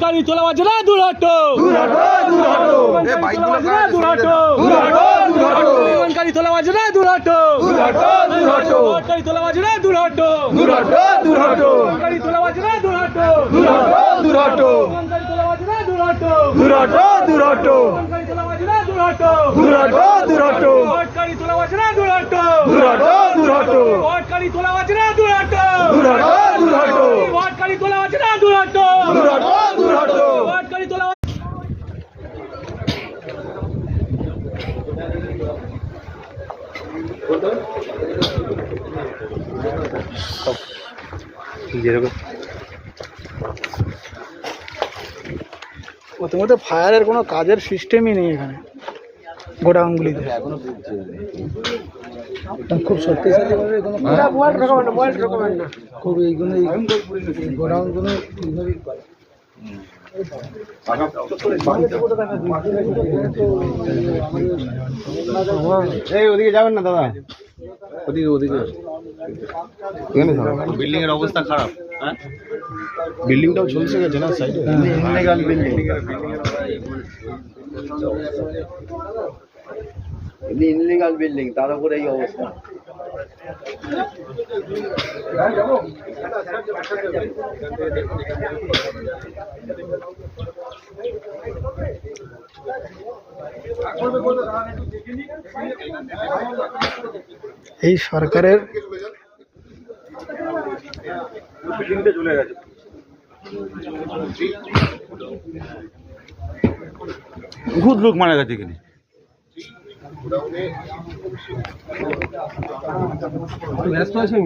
গাড়ি তোলা বাজে না, দূর হটো গাড়ি তোলা বাজে না, দূর হটো গাড়ি তোলা বাজে না, দূর হটো গাড়ি তোলা বাজে না, দূর হটো গাড়ি তোলা বাজে না, দূর হটো গাড়ি তোলা বাজে না, দূর হটো গাড়ি তোলা বাজে না, দূর হটো গাড়ি তোলা বাজে না, দূর হটো গাড়ি তোলা বাজে না, দূর হটো গাড়ি তোলা প্রথমত ফায়ারের কোনো কাজের সিস্টেমই নেই এখানে গোডাউনগুলিতে খুব শক্তিশালীভাবে খুব এইগুলো গোডাউনগুলো এইভাবেই পায়। ওদিকে যাবেন না দাদা, ওদিকে বিল্ডিং এর অবস্থা খারাপ। হ্যাঁ, বিল্ডিংটাও চলছে গেছে না সাইডে, ইনলিগাল বিল্ডিং, ইনলিগাল বিল্ডিং, তার উপরে এই অবস্থা। এই সরকারের চলে গেছে, বহুত লোক মারা গেছে এখানে। ব্যস্ত আছেন।